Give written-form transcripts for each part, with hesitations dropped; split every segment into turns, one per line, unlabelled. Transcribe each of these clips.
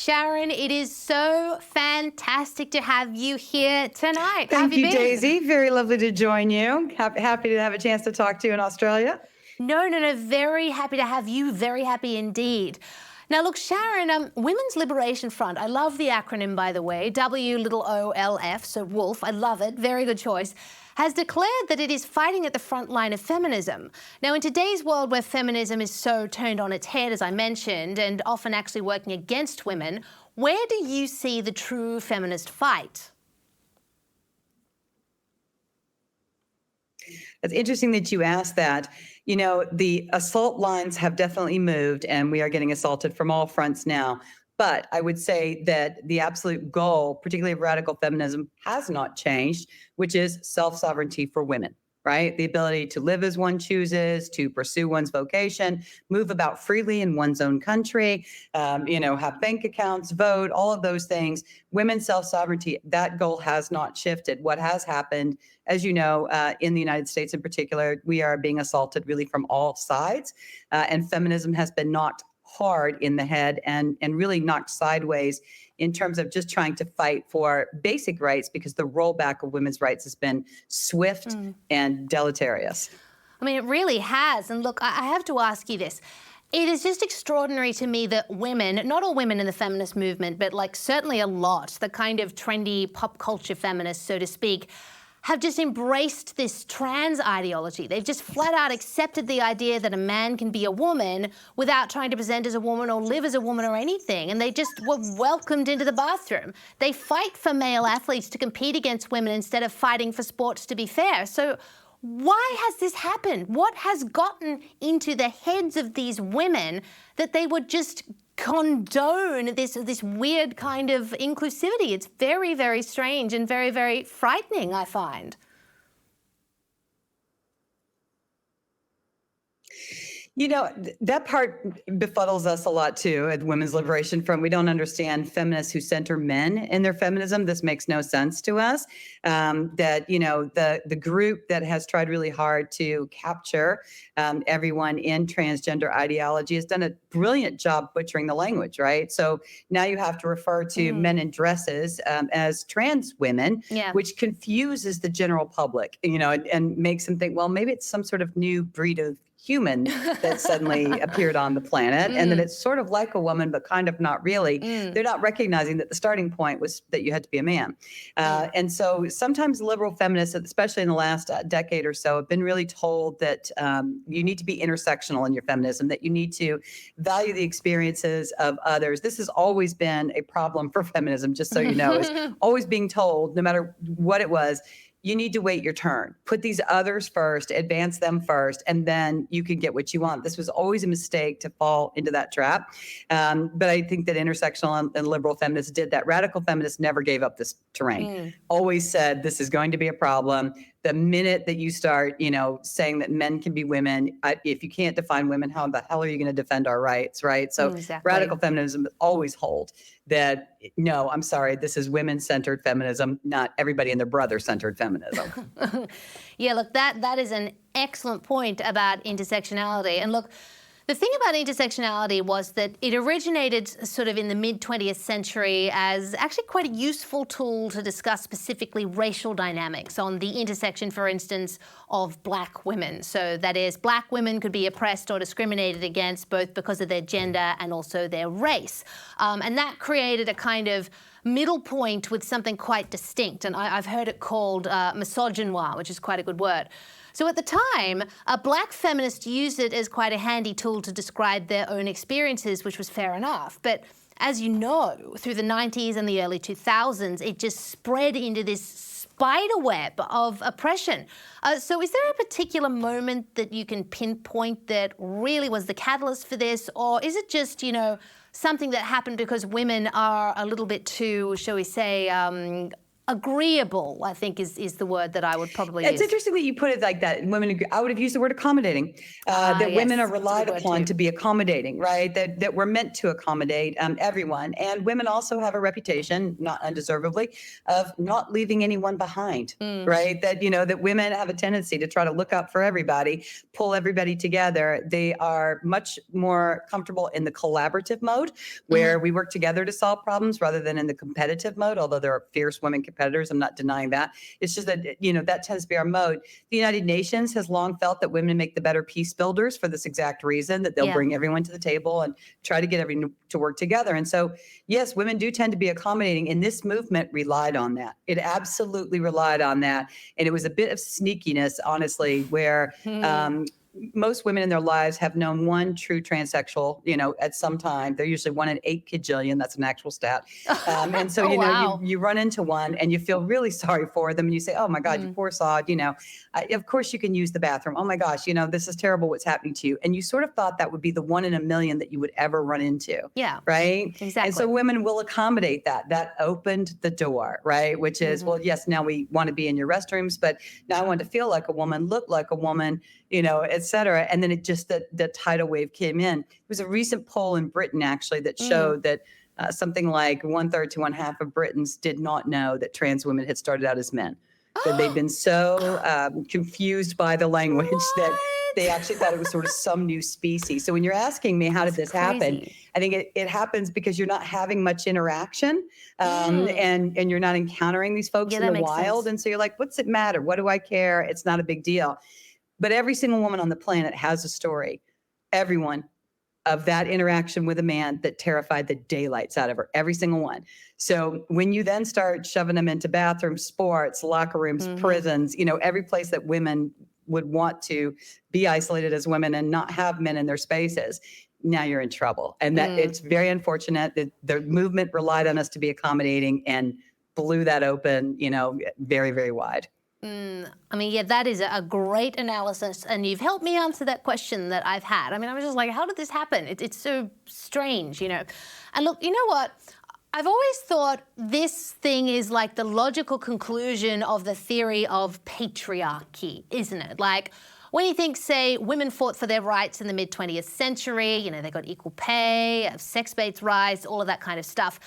Sharon, it is so fantastic to have you here tonight.
Thank you,
been?
Daisy. Very lovely to join you. Happy to have a chance to talk to you in Australia.
No, very happy to have you. Very happy indeed. Now, look, Sharon, Women's Liberation Front, I love the acronym, by the way, WOOLF, so wolf, I love it, very good choice, has declared that it is fighting at the front line of feminism. Now, in today's world where feminism is so turned on its head, as I mentioned, and often actually working against women, where do you see the true feminist fight?
It's interesting that you asked that. You know, the assault lines have definitely moved, and we are getting assaulted from all fronts now. But I would say that the absolute goal, particularly of radical feminism, has not changed, which is self-sovereignty for women, right? The ability to live as one chooses, to pursue one's vocation, move about freely in one's own country, have bank accounts, vote, all of those things. Women's self-sovereignty, that goal has not shifted. What has happened, as you know, in the United States in particular, we are being assaulted really from all sides, and feminism has been knocked hard in the head and really knocked sideways in terms of just trying to fight for basic rights, because the rollback of women's rights has been swift and deleterious.
I mean, it really has. And look, I have to ask you this. It is just extraordinary to me that women, not all women in the feminist movement, but like certainly a lot, the kind of trendy pop culture feminists, so to speak, have just embraced this trans ideology. They've just flat out accepted the idea that a man can be a woman without trying to present as a woman or live as a woman or anything. And they just were welcomed into the bathroom. They fight for male athletes to compete against women instead of fighting for sports to be fair. So why has this happened? What has gotten into the heads of these women that they would just condone this weird kind of inclusivity? It's very, very strange and very, very frightening, I find.
You know, that part befuddles us a lot, too, at Women's Liberation Front. We don't understand feminists who center men in their feminism. This makes no sense to us. The group that has tried really hard to capture everyone in transgender ideology has done a brilliant job butchering the language, right? So now you have to refer to men in dresses as trans women, which confuses the general public, and makes them think, well, maybe it's some sort of new breed of human that suddenly appeared on the planet, and that it's sort of like a woman, but kind of not really. They're not recognizing that the starting point was that you had to be a man. And so sometimes liberal feminists, especially in the last decade or so, have been really told that you need to be intersectional in your feminism, that you need to value the experiences of others. This has always been a problem for feminism, just so you know, is always being told, no matter what it was, you need to wait your turn. Put these others first, advance them first, and then you can get what you want. This was always a mistake to fall into that trap. But I think that intersectional and liberal feminists did that. Radical feminists never gave up this terrain. Always said this is going to be a problem. The minute that you start, saying that men can be women, if you can't define women, how the hell are you going to defend our rights, right? So radical feminism always hold that, no, I'm sorry, this is women-centered feminism, not everybody and their brother-centered feminism.
Yeah, look, that is an excellent point about intersectionality. And look, the thing about intersectionality was that it originated sort of in the mid-20th century as actually quite a useful tool to discuss specifically racial dynamics on the intersection, for instance, of black women. So that is, black women could be oppressed or discriminated against both because of their gender and also their race. And that created a kind of middle point with something quite distinct. And I've heard it called misogynoir, which is quite a good word. So at the time, black feminists used it as quite a handy tool to describe their own experiences, which was fair enough. But as you know, through the 90s and the early 2000s, it just spread into this spider web of oppression. So is there a particular moment that you can pinpoint that really was the catalyst for this? Or is it just, something that happened because women are a little bit too, shall we say, agreeable, I think is the word that I would probably
It's
use.
interesting that you put it like that. Women, I would have used the word accommodating. That women are
Yes, that's a
relied
good word
upon
too.
to be accommodating, right? That we're meant to accommodate everyone. And women also have a reputation, not undeservedly, of not leaving anyone behind, right? That, that women have a tendency to try to look out for everybody, pull everybody together. They are much more comfortable in the collaborative mode where we work together to solve problems rather than in the competitive mode, although there are fierce women competitors. I'm not denying that. It's just that, that tends to be our mode. The United Nations has long felt that women make the better peace builders for this exact reason, that they'll
Yeah.
bring everyone to the table and try to get everyone to work together. And so, yes, women do tend to be accommodating, and this movement relied on that. It absolutely relied on that. And it was a bit of sneakiness, honestly, where most women in their lives have known one true transsexual, at some time. They're usually 1 in 8 kajillion. That's an actual stat. And so,
Oh, wow.
you run into one and you feel really sorry for them. And you say, oh my God, you poor sod, of course you can use the bathroom. Oh my gosh, this is terrible what's happening to you. And you sort of thought that would be the 1 in a million that you would ever run into.
Yeah.
Right.
Exactly.
And so women will accommodate that. That opened the door, right? Which is, well, yes, now we want to be in your restrooms, but now I want to feel like a woman, look like a woman, et cetera. And then it just, the tidal wave came in. It was a recent poll in Britain, actually, that showed that something like 1/3 to 1/2 of Britons did not know that trans women had started out as men. That they've been so confused by the language that they actually thought it was sort of some new species. So when you're asking me, how did this happen? I think it happens because you're not having much interaction and you're not encountering these folks in the wild.
Sense.
And so you're like, what's it matter? What do I care? It's not a big deal. But every single woman on the planet has a story. Everyone of that interaction with a man that terrified the daylights out of her, every single one. So when you then start shoving them into bathrooms, sports, locker rooms, prisons, every place that women would want to be isolated as women and not have men in their spaces, now you're in trouble. And that it's very unfortunate that the movement relied on us to be accommodating and blew that open, very, very wide.
I mean, yeah, that is a great analysis, and you've helped me answer that question that I've had. I mean, I was just like, how did this happen? It's so strange, And look, you know what? I've always thought this thing is like the logical conclusion of the theory of patriarchy, isn't it? Like, when you think, say, women fought for their rights in the mid-20th century, they got equal pay, sex-based rights, all of that kind of stuff.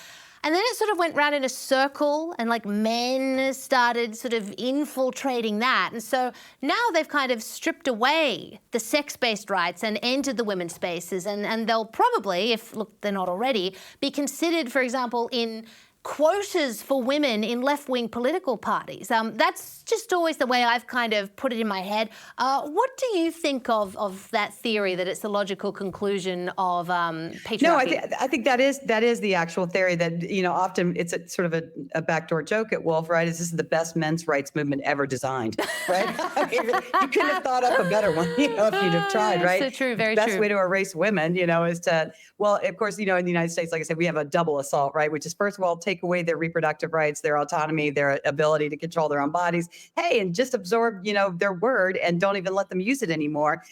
And then it sort of went round in a circle and like men started sort of infiltrating that. And so now they've kind of stripped away the sex-based rights and entered the women's spaces. And they'll probably, if, look, they're not already, be considered, for example, in quotas for women in left-wing political parties. That's just always the way I've kind of put it in my head. What do you think of that theory, that it's the logical conclusion of patriarchy?
No, I think that is the actual theory that, often it's a sort of a backdoor joke at Wolf, right? This is the best men's rights movement ever designed, right? I mean, you couldn't have thought up a better one, if you'd have tried, right?
So true, very
the
true.
best way to erase women, is to, well, of course, in the United States, like I said, we have a double assault, right? Which is, first of all, take away their reproductive rights, their autonomy, their ability to control their own bodies. Hey, and just absorb, their word and don't even let them use it anymore.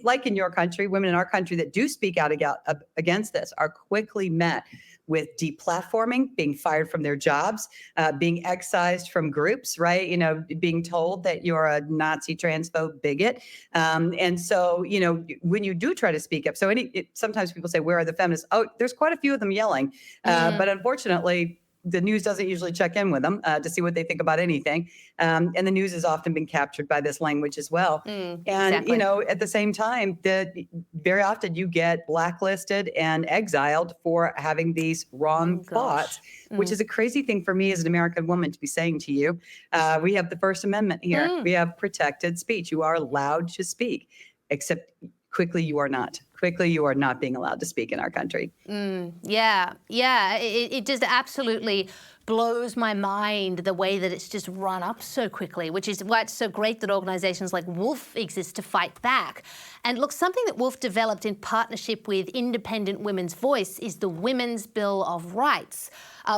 Like in your country, women in our country that do speak out against this are quickly met with deplatforming, being fired from their jobs, being excised from groups, right? Being told that you're a Nazi, transphobe, bigot. And so, when you do try to speak up, so sometimes people say, where are the feminists? Oh, there's quite a few of them yelling. But unfortunately, the news doesn't usually check in with them to see what they think about anything. And the news has often been captured by this language as well. And,
exactly.
at the same time, very often you get blacklisted and exiled for having these wrong thoughts, which is a crazy thing for me as an American woman to be saying to you. We have the First Amendment here. We have protected speech. You are allowed to speak, except quickly you are not. Quickly, you are not being allowed to speak in our country.
Yeah. It just absolutely blows my mind the way that it's just run up so quickly, which is why it's so great that organizations like Wolf exist to fight back. And look, something that Wolf developed in partnership with Independent Women's Voice is the Women's Bill of Rights,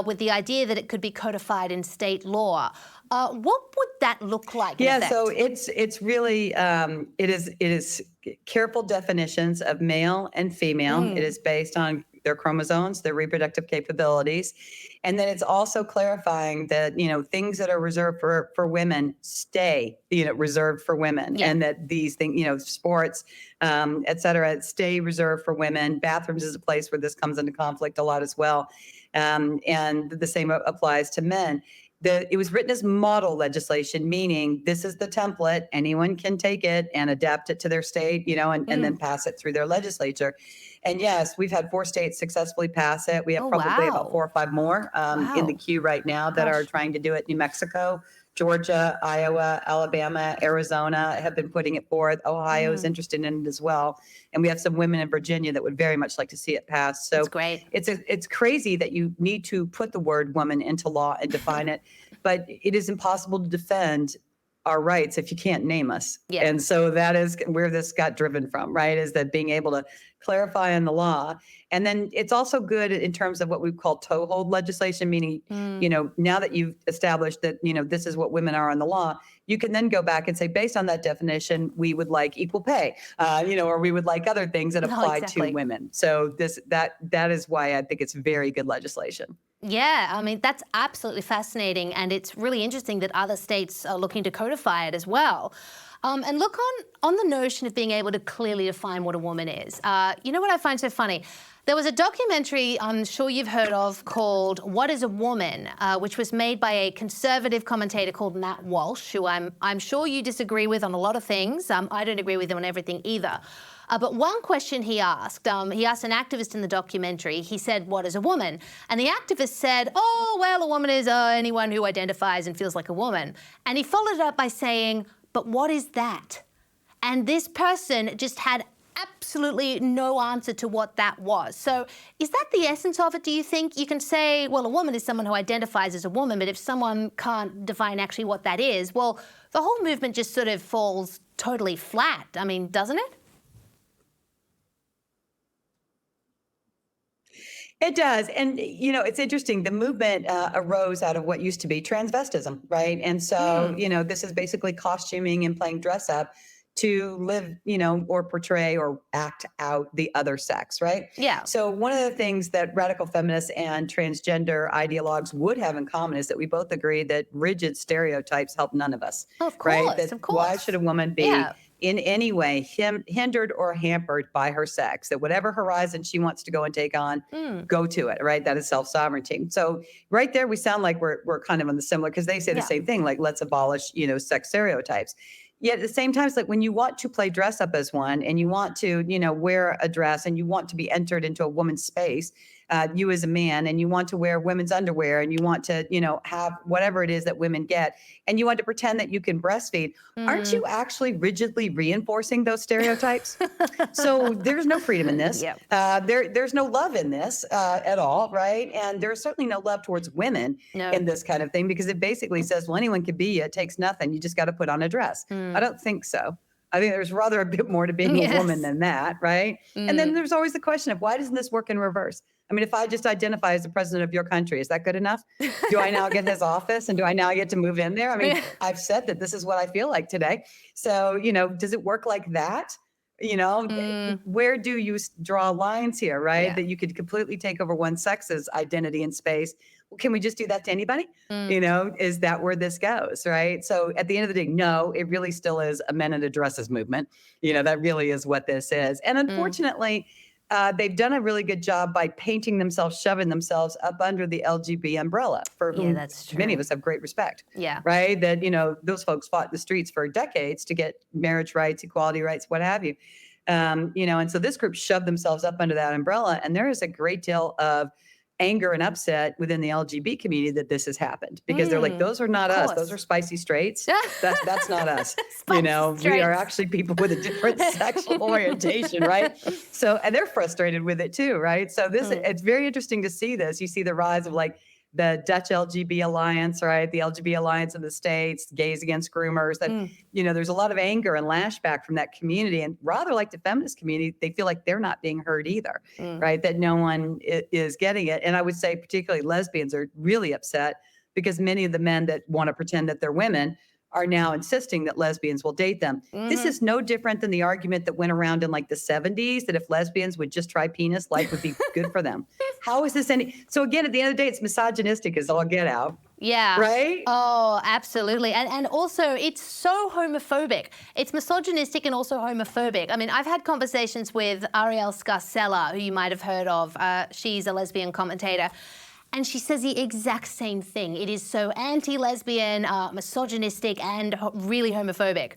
with the idea that it could be codified in state law. What would that look like?
Yeah, so it's really it is careful definitions of male and female. It is based on their chromosomes, their reproductive capabilities. And then it's also clarifying that, things that are reserved for women stay, reserved for women.
Yeah.
And that these things, sports, et cetera, stay reserved for women. Bathrooms is a place where this comes into conflict a lot as well. And the same applies to men. It was written as model legislation, meaning this is the template. Anyone can take it and adapt it to their state, and then pass it through their legislature. And yes, we've had 4 states successfully pass it. We have
Oh,
probably about
wow.
4 or 5 more in the
Wow.
queue right now that are
Gosh.
trying to do it. New Mexico, Georgia, Iowa, Alabama, Arizona have been putting it forth. Ohio is interested in it as well. And we have some women in Virginia that would very much like to see it passed. So
That's great.
it's crazy that you need to put the word woman into law and define it, but it is impossible to defend our rights if you can't name us.
Yeah.
And so that is where this got driven from, right? Is that being able to clarify in the law. And then it's also good in terms of what we call toehold legislation, meaning, now that you've established that, this is what women are on the law, you can then go back and say, based on that definition, we would like equal pay, or we would like other things that apply
exactly.
to women. So that is why I think it's very good legislation.
Yeah, I mean, that's absolutely fascinating. And it's really interesting that other states are looking to codify it as well. And look, on the notion of being able to clearly define what a woman is, you know what I find so funny? There was a documentary I'm sure you've heard of called What is a Woman, which was made by a conservative commentator called Matt Walsh, who I'm sure you disagree with on a lot of things. I don't agree with him on everything either. But one question he asked an activist in the documentary, he said, what is a woman? And the activist said, oh, well, a woman is anyone who identifies and feels like a woman. And he followed it up by saying, but what is that? And this person just had absolutely no answer to what that was. So is that the essence of it, do you think? You can say, well, a woman is someone who identifies as a woman, but if someone can't define actually what that is, well, the whole movement just sort of falls totally flat. I mean, doesn't it?
It does. And, it's interesting. The movement arose out of what used to be transvestism, right? And so, this is basically costuming and playing dress up to live, or portray or act out the other sex, right?
Yeah.
So one of the things that radical feminists and transgender ideologues would have in common is that we both agree that rigid stereotypes help none of us.
Of course,
right? That
of course.
Why should a woman be in any way hindered or hampered by her sex? That whatever horizon she wants to go and take on, go to it, right? That is self-sovereignty. So right there, we sound like we're kind of on the similar, because they say the same thing, like let's abolish, sex stereotypes. Yet at the same time, it's like when you want to play dress up as one and you want to, wear a dress and you want to be entered into a woman's space, you as a man, and you want to wear women's underwear and you want to, have whatever it is that women get, and you want to pretend that you can breastfeed, aren't you actually rigidly reinforcing those stereotypes? So there's no freedom in this. There's no love in this at all, right? And there's certainly no love towards women in this kind of thing, because it basically says, well, anyone can be you. It takes nothing. You just got to put on a dress. I don't think so. I think there's rather a bit more to being a woman than that, right? And then there's always the question of, why doesn't this work in reverse? I mean, if I just identify as the president of your country, is that good enough? Do I now get his office, and do I now get to move in there? I mean, I've said that this is what I feel like today. So, does it work like that? Where do you draw lines here, right? That you could completely take over one sex's identity and space. Well, can we just do that to anybody? Is that where this goes, right? So at the end of the day, no, it really still is a men in dresses movement. That really is what this is. And unfortunately, they've done a really good job by painting themselves, shoving themselves up under the LGB umbrella, for whom many of us have great respect. Right? That, those folks fought in the streets for decades to get marriage rights, equality rights, what have you. And so this group shoved themselves up under that umbrella. And there is a great deal of anger and upset within the LGBT community that this has happened, because they're like, those are not us. Those are spicy straights. That's not us. We are actually people with a different sexual orientation, right? So, and they're frustrated with it too, right? So it's very interesting to see this. You see the rise of like the Dutch LGB Alliance, right? The LGB Alliance in the States, Gays Against Groomers, that, there's a lot of anger and lashback from that community. And rather like the feminist community, they feel like they're not being heard either, right? That no one is getting it. And I would say particularly lesbians are really upset, because many of the men that want to pretend that they're women are now insisting that lesbians will date them. This is no different than the argument that went around in like the 70s that if lesbians would just try penis, life would be good for them. How is this any? So again, at the end of the day, it's misogynistic as all get out.
Yeah.
Right?
Oh, absolutely. And also, it's so homophobic. It's misogynistic and also homophobic. I mean, I've had conversations with Ariel Scarcella, who you might have heard of. She's a lesbian commentator. And she says the exact same thing. It is so anti-lesbian, misogynistic, and really homophobic.